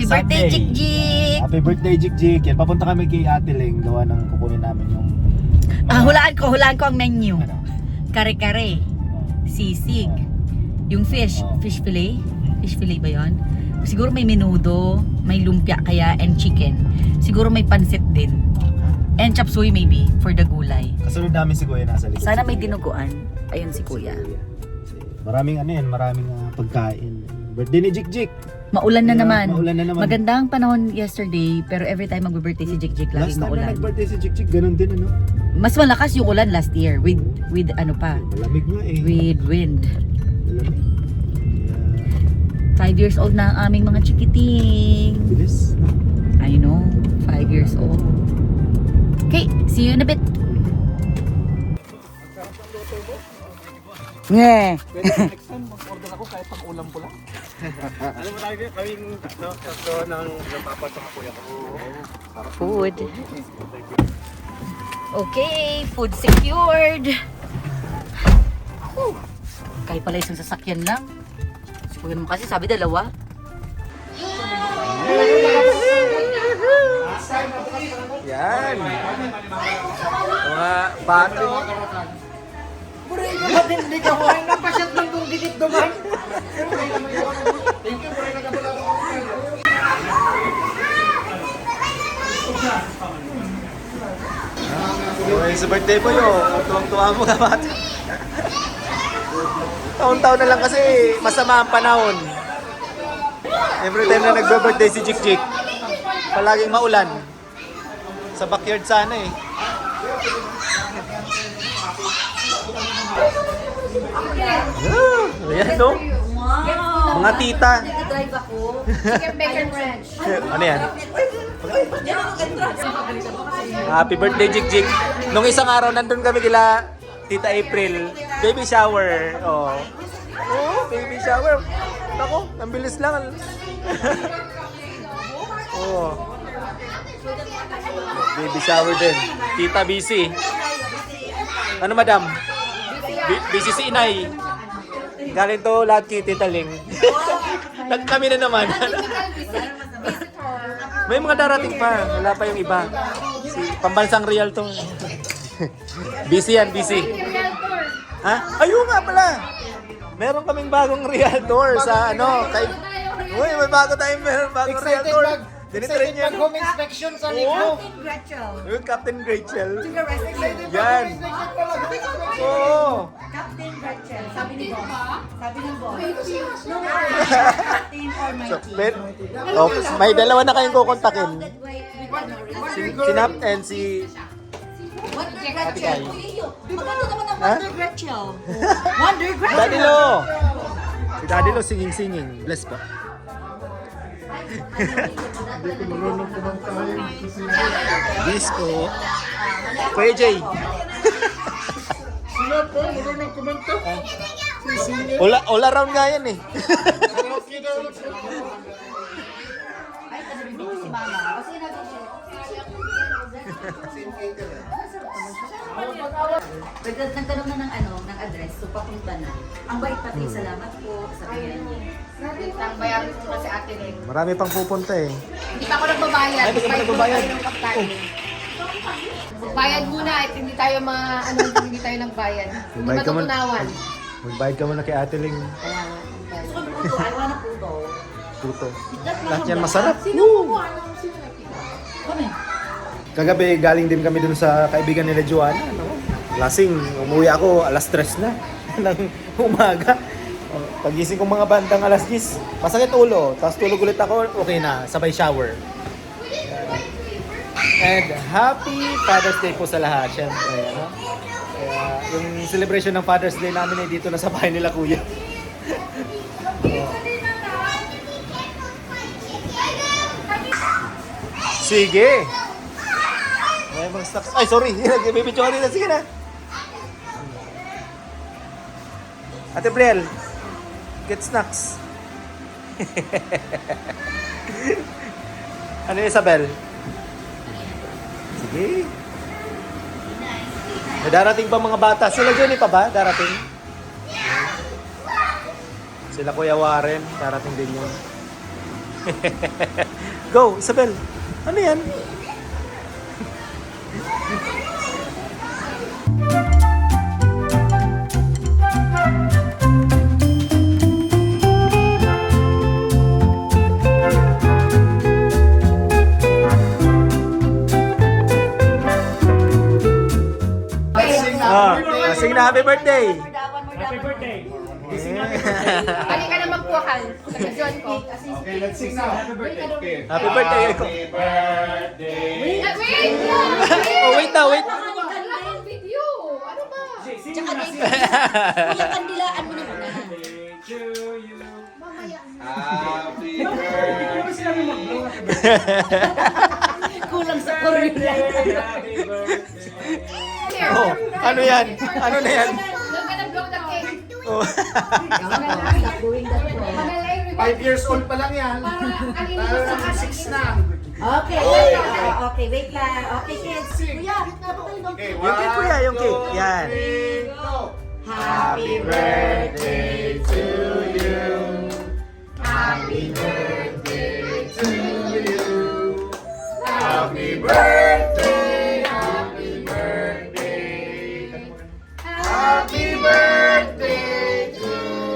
birthday, Sunday. Jik-Jik! Happy birthday, Jik-Jik. Yan, papunta kami kay Ate Ling. Gawa ng kukunin namin yung... Hulaan ko ang menu. Ano? Kare-kare, sisig, yung fish fillet. Fish fillet ba yun? Siguro may menudo, may lumpia kaya, and chicken. Siguro may pansit din. And chop suey maybe, for the gulay. Kasunod namin si Kuya nasa likod. Sana Si may Kuya. dinuguan. Ayun si Kuya. Maraming ano yan, maraming pagkain. Birthday ni Jik-Jik. Maulan na Yeah, naman. maulan na naman. Magandang panahon yesterday, pero every time mag-birthday si Jik-Jik, Last laging time na maulan. nag-birthday si Jik-Jik, ganun din ano. Mas malakas yung ulan last year with ano pa, Malamig nga eh. with wind. Malamig. 5 years old na ang aming mga chikiting. Bilis. I know, 5 years old. Okay, see you in a bit. Nge. Next time, mag-order ako kahit pang ulam ko lang. Alam mo tayo kaming tatlo ng papa sa kuya ko. Food. Okay, food secured. Whew. Kahit pala isang sasakyan lang. Siguro naman kasi sabi dalawa. Yan. Mga bato. Hindi ka kuhain na pasyat lang kung dikit duman. Okay, sa birthday po yun. Tuwang-tuwa mo ka bata. Taon-taon na lang kasi masama ang panahon. Every time na nagbe-birthday si Jik-Jik, palaging maulan. Sa backyard sana eh. Ayan no? Mga tita. Nag-drive ako. Chicken bacon ranch. Ano yan? Happy birthday, Jik-Jik. Nung isang araw, nandun kami kila Tita April. Baby shower. Oh, baby shower. Ako, ang bilis lang. Oh. Baby shower din. Tita busy. Ano, madam? Busy si inay. Galing to lahat kay Tita Ling. Kami na naman. May mga darating pa. Wala pa yung iba. Si pambansang real to. Busy yan, busy. Ha? Ayun nga pala. Meron kaming bagong realtor sa ano. Uy, may bago tayong bagong realtor. Dinitrain niya. Home inspection sa Negro. Yung Captain Rachel. Yan. Oo. Captain Rachel, sabi ni boss. Sabi ng boss. No, Captain or my team. Oh, may dalawa na kayong kukontakin. Si Nap and si... Wonder Ate Kai. Gretchen. Maganda naman ang Ha? Wonder Gretchen. Wonder Gretchen. Daddy Lo! Si Daddy Lo singing. Bless pa. Disco. Kuya Jay. Sila po, marunong kumanta. All around nga yan eh. Karaoke daw. Ay, kasi bibigyan si mama. Kasi nagtanong na ng ng address, so papunta na. Ang bait pati, salamat po. Sabi niya. Ang bayaran ko kasi ate Ling. Marami pang pupunta eh. Hindi pa ako nagbabayad. Ay, hindi ka pa nagbabayad? Ng pagkain. Bayad muna at hindi tayo hindi tayo nagbayad. Hindi Magbayad ka muna. matutunawan. Magbayad ka muna kay Ate Ling. Kaya nga. Puto, I wanna puto. Tuto. Lahat yan masarap. Sino mo? Sino nakita? Kami. Kagabi galing din kami dun sa kaibigan nila Joanna. No? Lasing, umuwi ako alas 3 na ng umaga. Pagising kong mga bandang alas 10, masakit ulo. Tapos tulog ulit ako, okay na, sabay shower. And happy Father's Day po sa lahat, syempre. No? Kaya yung celebration ng Father's Day namin ay dito na sa bahay nila kuya. Sige! May mga snacks. Ay, sorry. Nagbibidyo ka dito. Sige na. Ate Briel, get snacks. Ano yung Isabel? Sige. May darating pa mga bata. Sila Jenny pa ba? Darating? Sila Kuya Warren. Darating din yun. Go, Isabel. Ano yan? Sing na happy birthday. Happy birthday. Bali ka na magpuhal. Sa John ko. Okay, let's sing now. Happy birthday. Happy birthday. Wait lang! Oh, wait na, wait. Wala kang video. Ano ba? Sing na. Kuya, kandilaan mo na muna. To you. Mamaya. Happy birthday. Hindi ko naman sinabi mag-blow. Happy birthday. Kulang sa Korean. Happy birthday. Oh, ano yan? Ano na yan? Doon ka na-blow the cake. Oh. Magalay. 5 years old pa lang yan. Para kanina sa akin. 6 na. Okay, okay, wait lang. Okay, kids. Kuya, Okay, Yung cake, kuya, yung cake. Yan. happy birthday to you. Happy birthday to you. Happy birthday. Happy birthday. Happy birthday to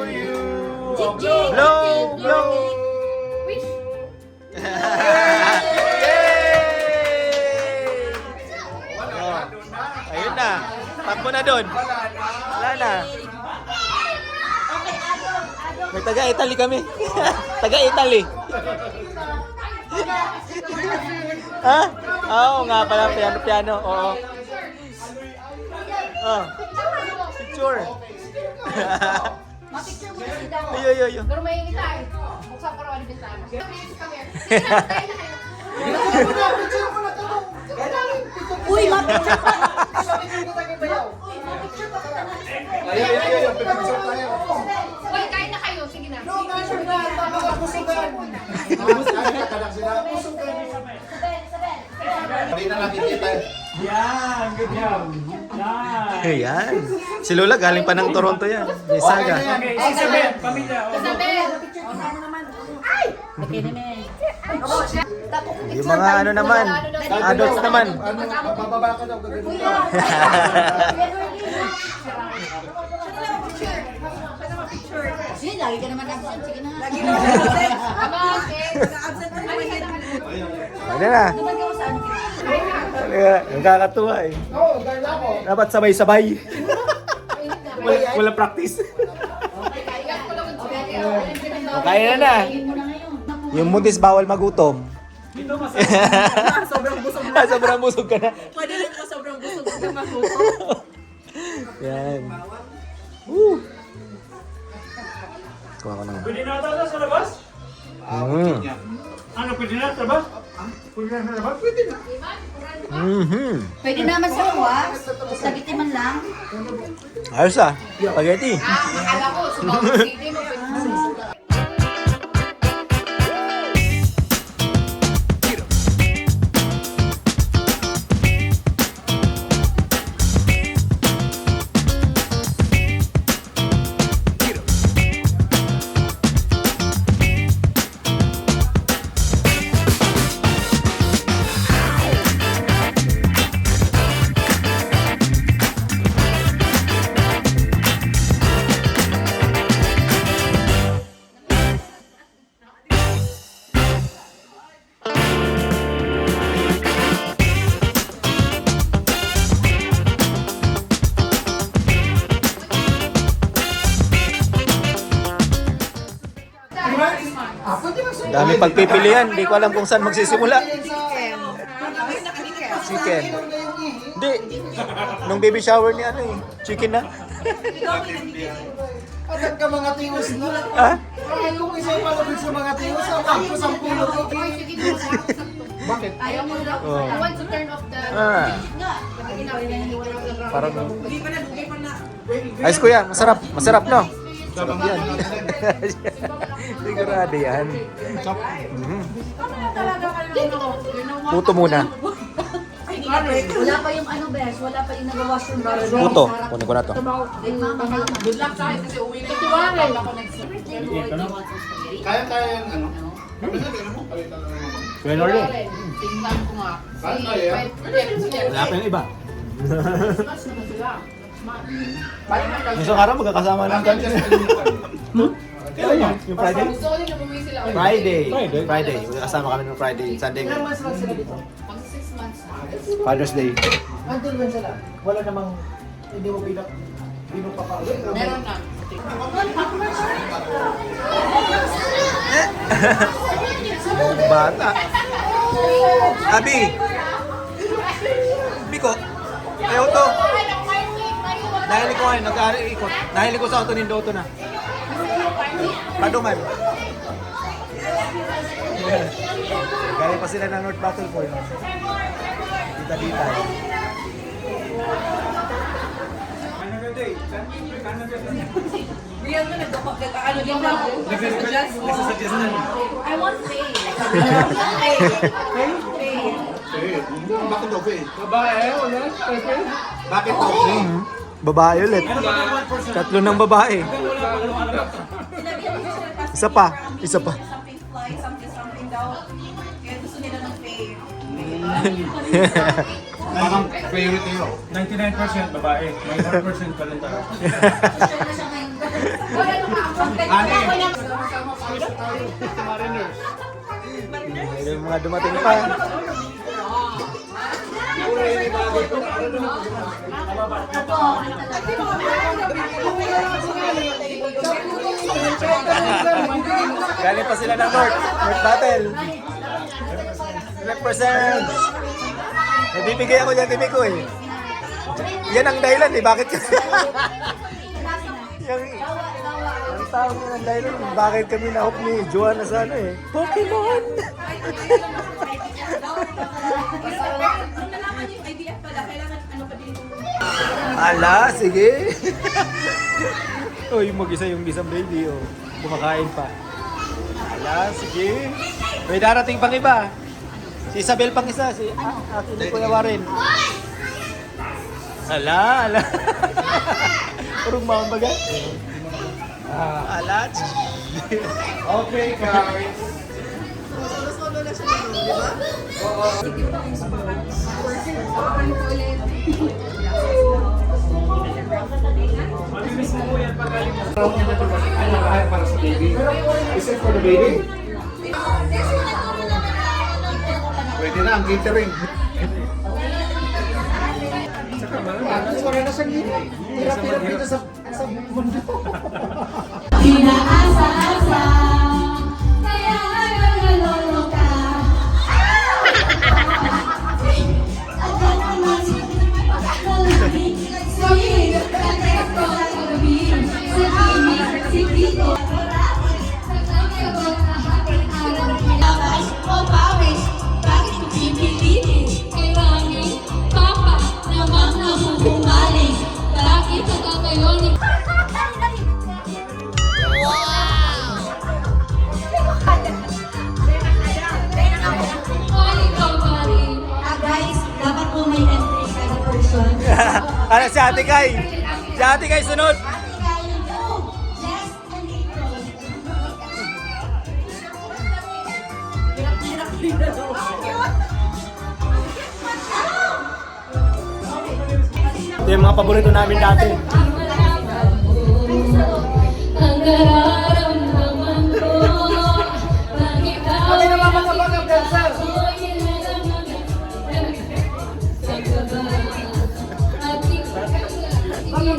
you. Blow, blow. Wish. Oh. Ayun na. Takbo na doon. Wala na. May taga-Italy kami. Taga-Italy. Ha? Oo nga pala. Piano-piano. Oo. Oh. Picture. Ma-picture mo na si Daw. Yo, yo, yo. Pero may ingitay. Buksan ko raw ang bintana. Come here. Sige na, tayo na kayo. Uy, mapicture pa. Uy, kain na kayo. Sige na. Hindi na nakikita. Yan, good job. Nice. Ayan. Si Lola galing pa ng Toronto yan. Misaga. Okay, Isabel, pamilya. Isabel. Okay naman. Yung mga ano naman. Adults naman. Bababa ka daw. Sige, lagi ka naman absent. Sige na. Ama, okay. Ano na? Nagkakatuwa eh. Dapat sabay-sabay. Wala practice. Kaya na. Yung muntis bawal magutom. Ito mas Sobrang busog ka na. Pwede rin ko sobrang busog ka magutom. Yan. Woo! Kuha ko na nga. pwede na ata sa labas? Ano, pwede na sa labas? Pwede na sa labas? Pwede na. Mhm. Pwede naman sa kuwas. Sagiti man lang. Ayos ah. Spaghetti. Akala ko, sumawag CD mo. Dami pagpipilian. Hindi ko alam kung saan magsisimula. Chicken. Hindi. Nung baby shower ni ano eh. Chicken na. Agad ka mga tiwas na. Ha? Ayaw ko isa yung palabig sa mga tiwas. Ako sa pulo ko. Bakit? Ayaw mo daw. Oh. I want to turn off the... Ah. Parang... Parang... Ayos kuya. Masarap. Masarap no? Sarap yan. Sigurado yan. Mhm. Puto muna. Wala pa yung ano, Bes. Wala pa yung nag-washroom. Puto. Kunin ko na to. Ay, mama. Good luck sa akin kasi uwi na. Ito ba? Kaya yung ano? Kuya Norley. Tingnan ko nga. Wala pa yung iba. Isang araw magkakasama lang kami. Kailan yun? Yung Friday? Gusto ko din na bumili sila. Friday. Magkakasama kami ng Friday. Sunday. Ilang months lang sila dito? Pag 6 months na. Father's Day. Until when sila? Wala namang, hindi mo pinapapawin. Meron na. Bata. Abi! Biko! Ayaw to! Nahilig ko ngayon, nag-ikot. Nahilig ko sa auto ni Doto na. Paduman. Galing pa sila ng North Battle Point. Dita-dita. Real mo nagkakano din na ako. Nagsasuggest na. I want pay. Bakit daw, Faye? Bakit to? Babae ulit. Tatlo ng babae. Isa pa. Something fly, something daw. Kaya gusto nila ng pay. Parang priority yun. 99% babae. May 1% pa rin tayo. May mga dumating pa. Galing pa sila ng North Battle. Represent. Nabibigay ako dyan, tibi ko eh. Yan ang dahilan eh, bakit yung tawag yun ang dahilan, bakit kami na-hook ni Joanna sa ano eh. Pokemon! Ala, sige. Oh, yung mag-isa yung isang baby, oh. Kumakain pa. Ala, sige. May darating pang iba. Si Isabel pang isa, si akin ni Kuya Warren. Ala. Purong mambaga. Ala. Okay, guys. Mabilis mo po yan pag galing mo. Para sa baby. Is it for the baby? Pwede na ang catering. Wala na siyang hirap-hirap dito sa mundo. Pinaasa-asa, kaya nalolong ka. At ka naman, nalulungin. Sige, kaya ko nalulungin. Sa Tito. Labas o pawis, bakit ko pipilitin? Kailangan, Papa, namang namubumaling. Bakit nagkakayonin? Guys, dapat po may entry kada person. Ano si Ate Kai? Si Ate Kai sunod. Just a little. Ito yung mga paborito namin dati. Ang nararamdaman ko, bakit Kami na mamagabag ang dancer. Ano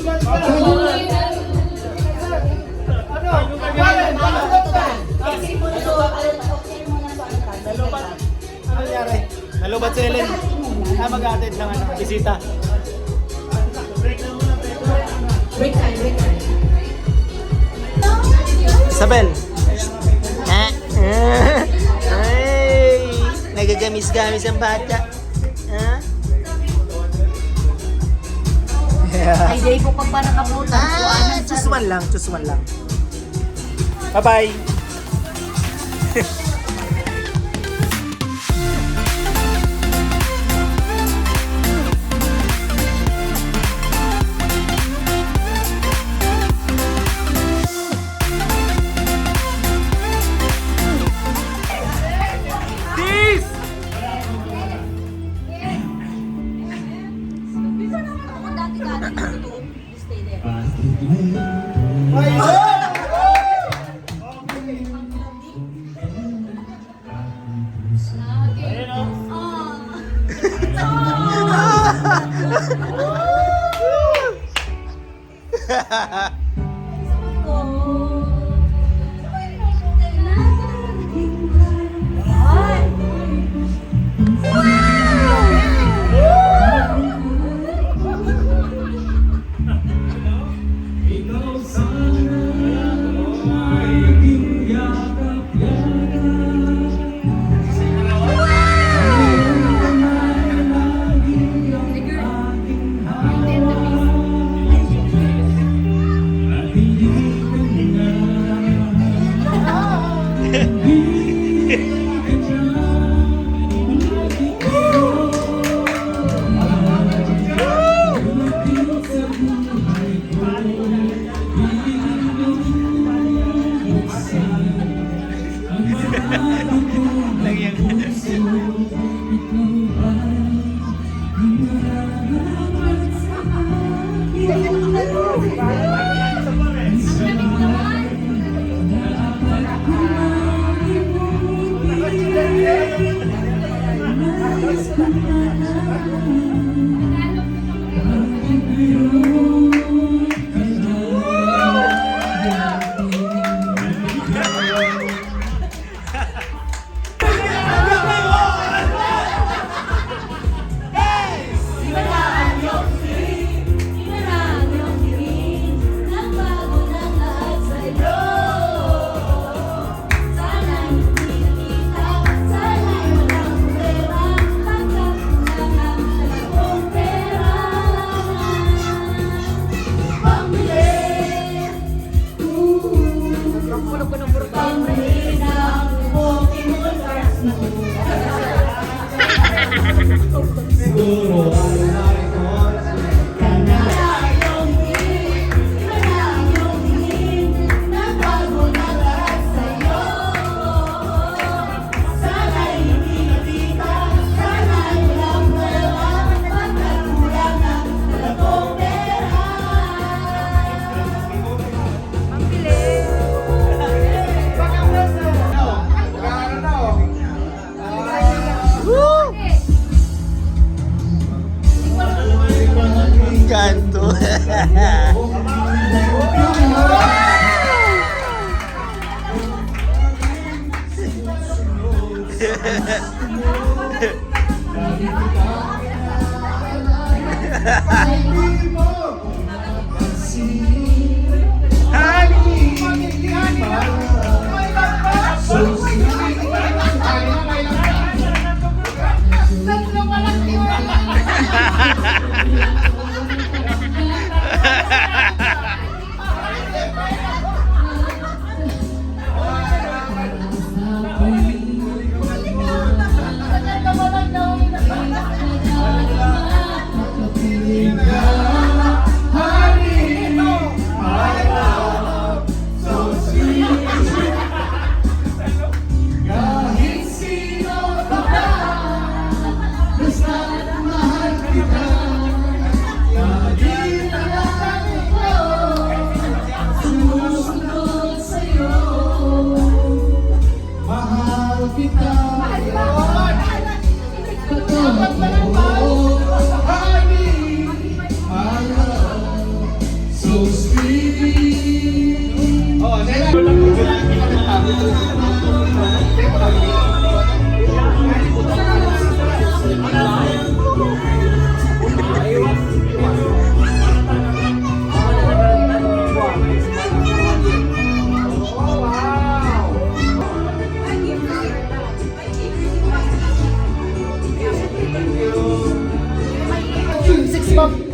nangyari? Nalubat si Ellen. Mag-atid ng bisita. Isabel. Ha? Ay, nagagamis-gamis ang bata. Ha? Ay, day ko pag ba nakabutan? Choose one lang. Bye-bye. Kanto.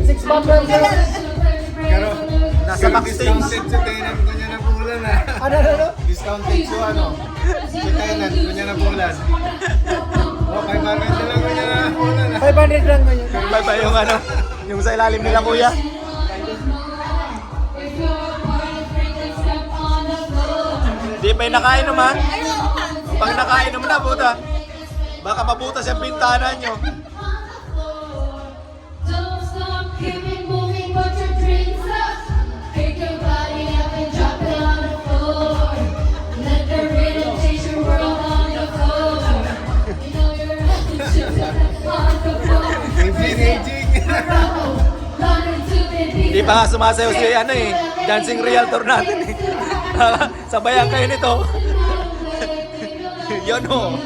Six bumper. Pero nasa backstage. Discounted sa tenant ko niya na bulan ah. Ano? Discounted sa ano? Sa tenant ko niya na bulan. O, 500 na lang ko niya na bulan ah. 500 lang ngayon. Bye bye yung ano, yung sa ilalim nila kuya. Di pa yung nakainom ha? Pag nakainom na, buta. Baka mabutas yung bintana nyo. Don't stop, keep it moving. pa nga sumasayaw si ano eh, dancing realtor natin eh. Sabayan kayo nito. Yun o.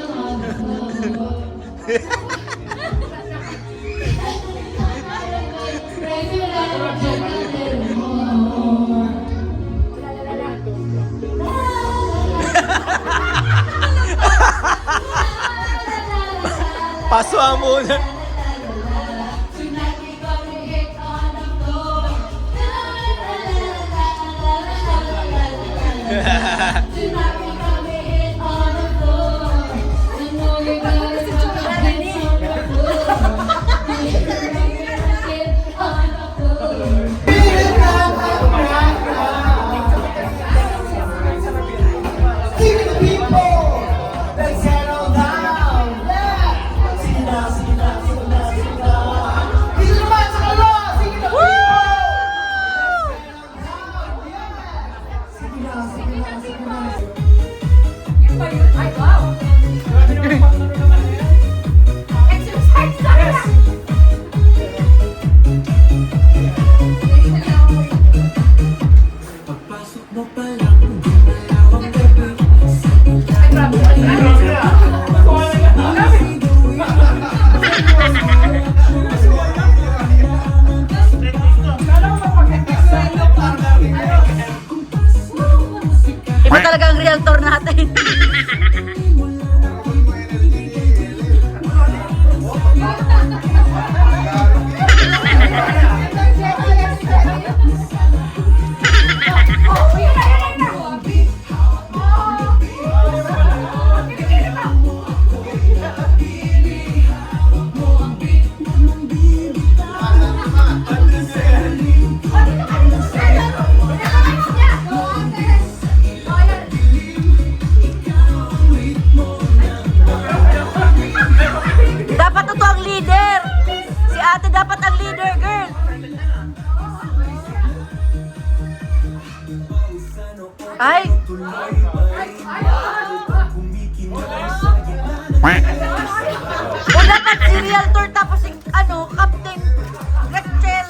Paswa muna. Iba talaga ang realtor natin. Dapat ito ang leader. Si ate dapat ang leader, girl. Ay! O dapat si realtor tapos si ano, Captain Rachel.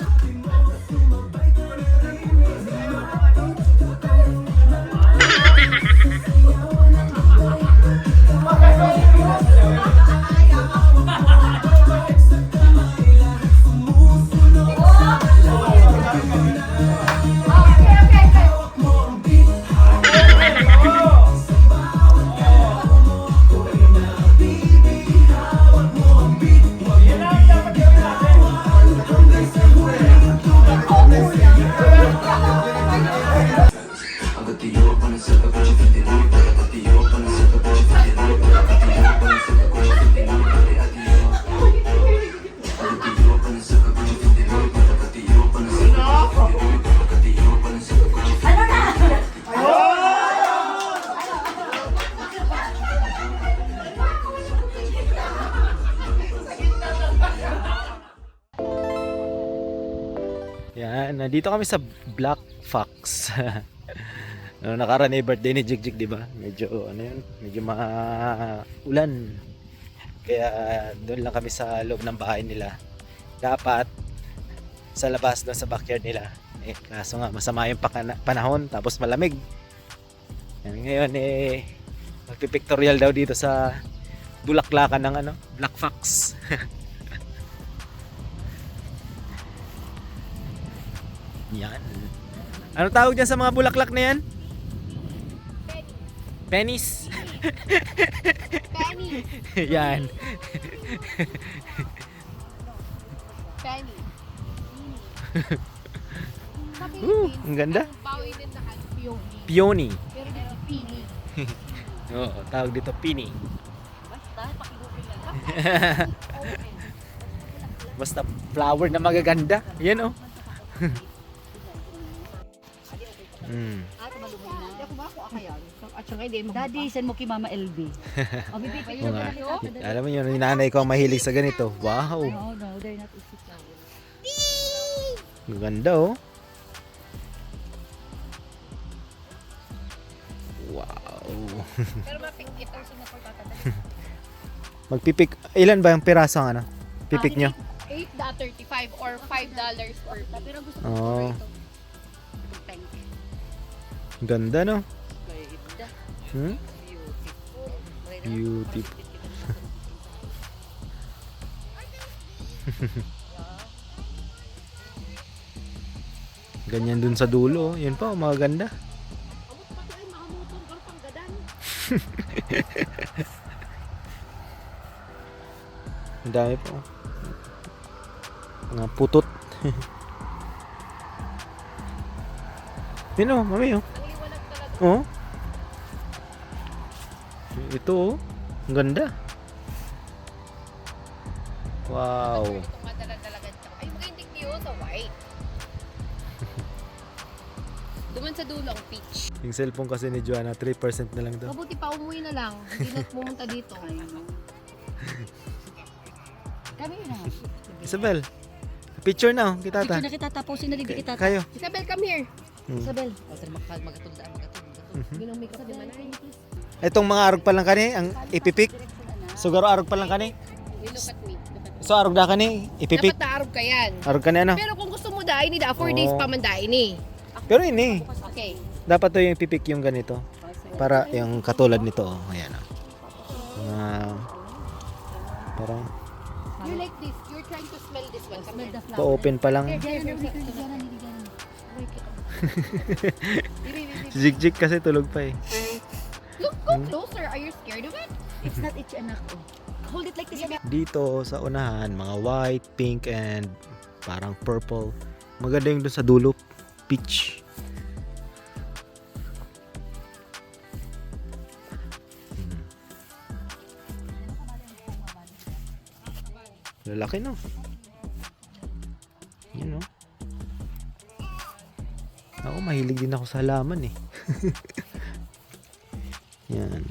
Yan, nandito kami sa Black Fox. No, nakaraan ay birthday ni Jigjig, di ba? Medyo ano yun, medyo ulan. Kaya doon lang kami sa loob ng bahay nila. Dapat sa labas doon sa backyard nila. Eh kaso nga masama yung panahon tapos malamig. Yan, ngayon eh magpipictorial daw dito sa bulaklakan ng ano, Black Fox. Yan. Ano tawag dyan sa mga bulaklak na yan? Pennies. Penny. Yan. Penny. Ang ganda. Bawi din na peony. Peony. Pero dito pini. Oo, tawag dito pini. Basta flower na magaganda. Yan oh. Daddy, send mo kay Mama LB. O, bibigay Oo nga. Alam mo yun, yung nanay ko ang mahilig sa ganito. Wow. No, they're not easy flower. Ang ganda oh. Wow. Pero mapik ito sa napagtatanda. Magpipik, ilan ba yung piraso ang ano? Pipik nyo? 8.35 or $5 per piece. Pero gusto ko Oh. ito. Pink. Ganda, no? Ganda. Hmm? Beautiful. Beautiful. Ganyan dun sa dulo. Yun pa, mga ganda. Ang dami pa. Mga putot. Yun o, mami o. Oh. Ito oh. Ang ganda. Wow. Itong madala-dalagan ka. Ay, maganda yun sa white. Duman sa dulo ang peach. Yung cellphone kasi ni Joanna, 3% na lang daw. Mabuti pa umuwi na lang. Hindi na pumunta dito. Kami na. Isabel, picture na oh, kita ta. Picture na kita, tapusin na rin kita. Kayo. Isabel, come here. Isabel. O, tara magatundaan, magatundaan. Ginang makeup di man ay. Itong mga arog pa lang kani, ang ipipik. Sugaro arog pa lang kani. You look at me. So arog na kani, ipipik. Dapat naarog ka yan. Arog kani ano? Pero kung gusto mo dahil, hindi 4 days Oh. pa man dahil ni. Pero ini, Okay. dapat to yung ipipik yung ganito. Para yung katulad nito oh. Ayan oh. Parang You like this. You're trying to smell this one. Come here. pa-open pa lang. Si Jig kasi tulog pa eh. Look, go closer. Are you scared of it? It's not itchy, anak ko. Hold it like this. Dito sa unahan, mga white, pink, and parang purple. Maganda yung dun sa dulo, peach. Lalaki no. Yun no. Ako mahilig din ako sa halaman eh. Yan.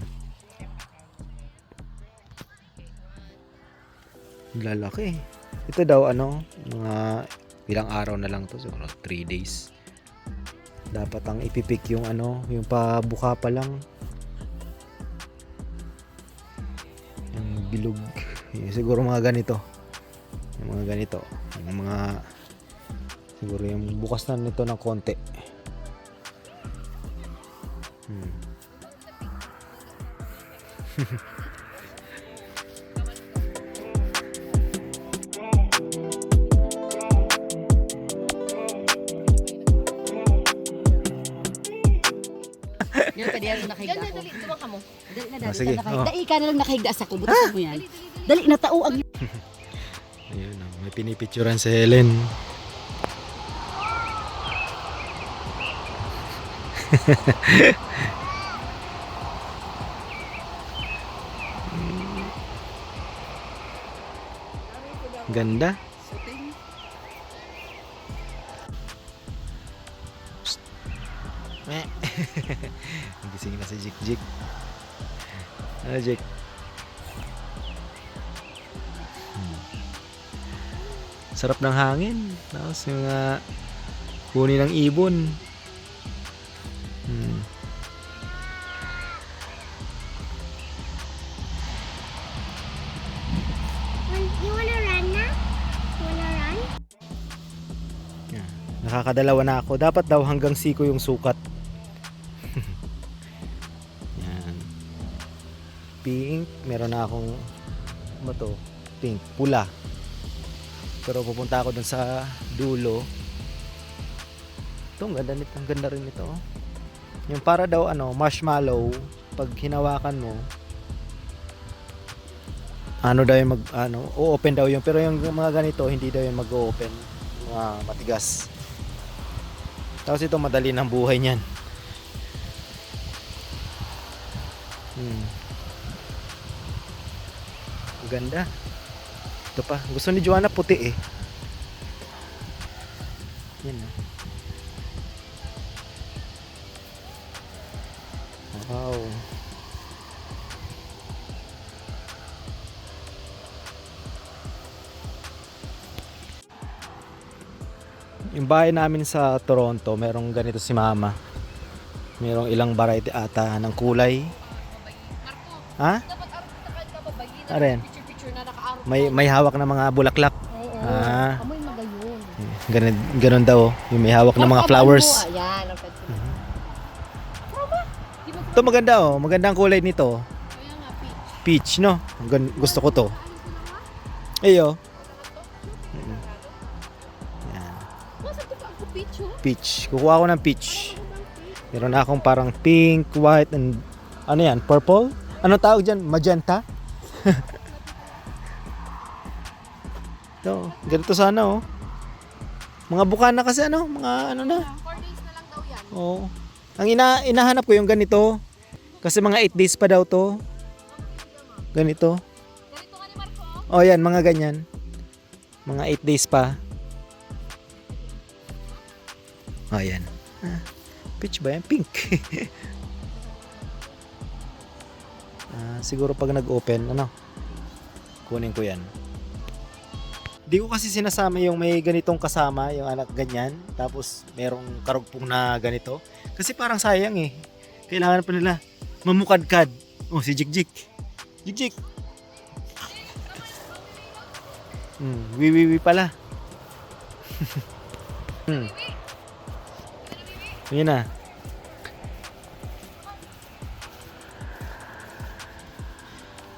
Lalaki. Ito daw ano, mga ilang araw na lang to, siguro 3 days. Dapat ang ipipik yung ano, yung pabuka pa lang. Yung bilog. Yung siguro mga ganito. Yung mga ganito. Yung mga siguro yung bukas na nito ng konti. Yan, pwede yan nakahigda Ganda, ako. dali. Tuwa ka mo. Dali na, Ah, dali sige. na nakahigda. Oh. Dali ka na lang nakahigda sa ko. Butasan mo yan. Dali na tao ang... Ayun, oh, may pinipicturan si Helen. Ganda. Psst. Meh. Nagising na si Jik Jik. Ano Jik? Sarap ng hangin. Tapos yung huni ng ibon. You wanna run na? You wanna run? Yan. Nakakadalawa na ako. Dapat daw hanggang siko yung sukat. Yan. Pink. Meron na akong ano to? Pink. Pula. Pero pupunta ako dun sa dulo. Ito, ang ganda nito. Ang ganda rin ito. Oh. Yung para daw ano, marshmallow. Pag hinawakan mo, ano daw yung o-open daw yung, pero yung mga ganito, hindi daw yung mag-o-open. Mga matigas. Tapos ito, madali ng buhay niyan. Ganda. Ito pa. Gusto ni Joanna puti eh. Yan oh. Wow. Yung bahay namin sa Toronto, merong ganito si Mama. Merong ilang variety ata ng kulay. Marco, Ha? dapat arap ka ba? Aren. Picture-picture na nakaarap. May hawak na mga bulaklak. Oo. Ah. Amoy magayon. Ganun daw. Yung may hawak ng mga flowers. Ayan. Ito maganda oh. Maganda ang kulay nito. Peach, no? Gusto ko to. Ayo. Yan. Peach. Kukuha ko ng peach. Meron na akong parang pink, white, and ano yan? Purple? Ano tawag dyan? Magenta? No, ganito sana oh. Mga bukana kasi ano, mga ano na. 4 days na lang daw yan. Oo. Ang inahanap ko yung ganito. Kasi mga 8 days pa daw to. Ganito. Ganito nga ni Marco. Oh, yan, mga ganyan. Mga 8 days pa. Oh, yan. Peach ba yan? Pink. Siguro pag nag-open, ano, kunin ko yan. Di ko kasi sinasama yung may ganitong kasama, yung anak ganyan, tapos merong karugpong na ganito. Kasi parang sayang eh. Kailangan pa nila mamukadkad. Oh, si Jikjik. Jikjik. Wiwiwi pala. Yun na.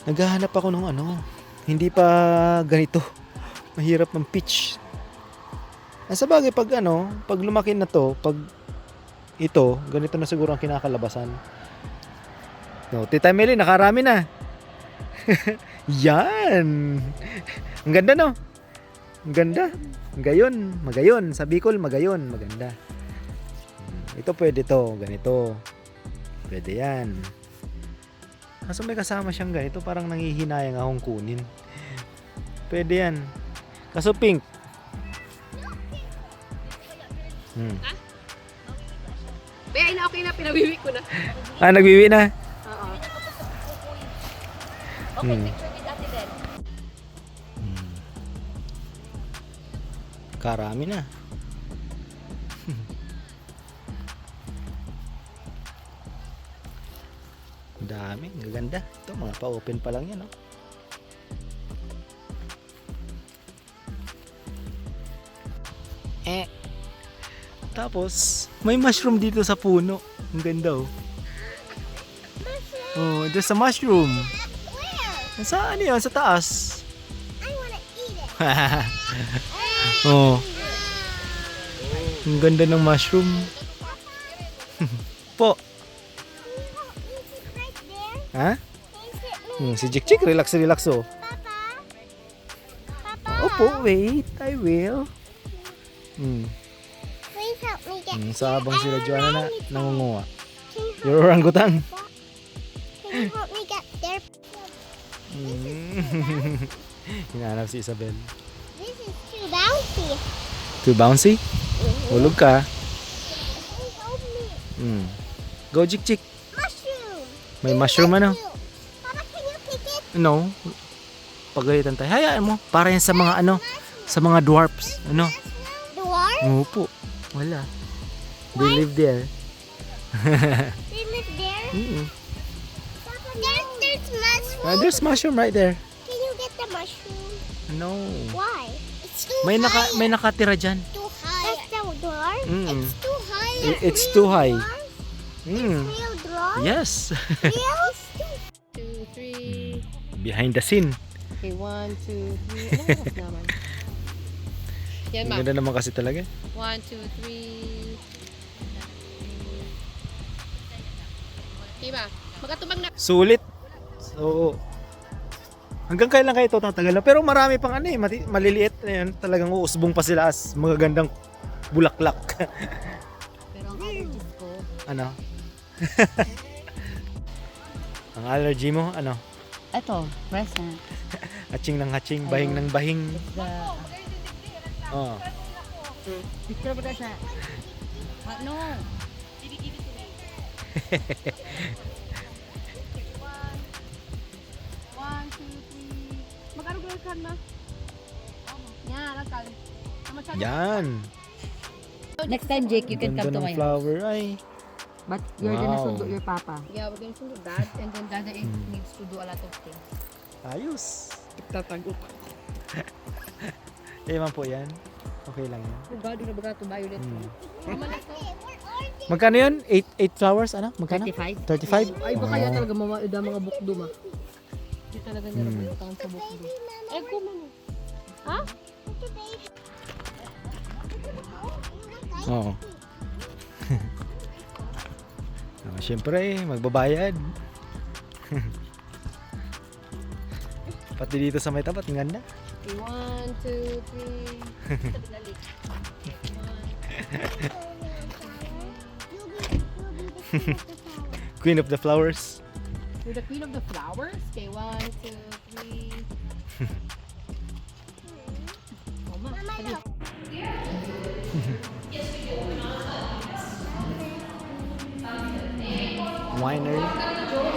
Naghahanap ako ng ano, hindi pa ganito. Mahirap ng pitch. Sa bagay pag ano, pag lumaki na to, pag ito, ganito na siguro ang kinakalabasan. No, Tita Meli, nakarami na. Yan. Ang ganda no? Ang ganda. Gayon, magayon. Sa Bicol, magayon, maganda. Ito pwede to, ganito. Pwede yan. Kaso may kasama siyang ganito, parang nangihinayang akong kunin. Pwede yan. Kaso pink. Be, okay na, pinawiwi ko na. Nagwiwi na? Oo. Okay, picture with Ate Den. Karami na. Dami, gaganda. Ito, mga pa-open pa lang yan, no? Tapos, may mushroom dito sa puno. Ang ganda, oh. Oh, there's a mushroom. Where? Saan yan? Sa taas. I wanna eat it. Oh. Ang ganda ng mushroom. Po. Right there. Ha? Is it Si Jik-Jik, relax, oh. Papa? Opo, wait. I will. Please help me get Sa habang sila Joanna na nangunguha. Can you Your orangutan. help me get there? Hinahanap si Isabel. This is too bouncy. Too bouncy? Hulog ka. Please help me. Go, Jik-Jik. Mushroom. May mushroom ano? Papa, can you pick it? No. Pagalitan tayo. Hayaan mo. Para yan sa mga ano, sa mga dwarfs. Ano? Dwarf? Opo. Wala. They live there. They live there? Mm-mm. Papa, there's mushroom. There's mushroom right there. Can you get the mushroom? No. Why? It's too May high. nakatira dyan. Too high. That's the dwarf? Mm-mm. It's too high. It's too high. Real dwarf? Yes. Real? 2, 3. Behind the scene. Okay, 1, 2, 3. Ano naman? Yan, Ang ma. ganda naman kasi talaga. 1, 2, 3. Okay ba? Magkatubag na. Sulit. So, hanggang kailan kayo ito tatagal na? Pero marami pang ano eh, maliliit. Ayan, talagang uusbong pa sila as magagandang bulaklak. Pero ang allergies ko, Ano? Ang allergy mo, ano? Ito, present. Hatching ng hatching, bahing ng bahing. Oh. Picture ba sa... No. Magkano ba yung na? Yan, akal. Yan. Next time, Jake, you can come Ganda to ng my house. flower. Ay. But you're gonna Wow. sundo your papa. Yeah, we're going to do that. And then Dada needs to do a lot of things. Ayos. Tatago pa. Ewan po yan. Okay lang yan. Oh God, na baga ito violet. Magkano yun? 8 flowers? Ano? Magkano? 35. 35? Ay, baka yan talaga mawala mga bukdum ah. Hindi talaga niya nabutangan sa bukdum. Ay, kumano. Ha? Oo. Siyempre, magbabayad. Pati dito sa may tapat, ang ganda. Okay, 1, 2, 3. Queen of the flowers. You're the queen of the flowers? Okay, 1, 2, 3. Mama, sige. Winery.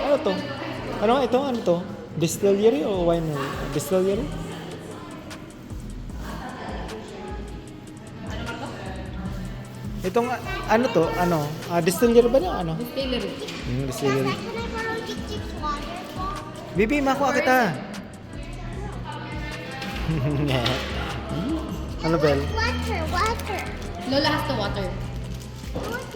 Ano to? Ano ito? Ano to? Distillery o winery? Distillery? Itong ano to? Ano? Distillery ba na? Ano? Distillery. Distillery. Can I borrow Chick-Chick's water bottle? Bibi, makuha kita. ano, Bel? Water. Lola has the water. I want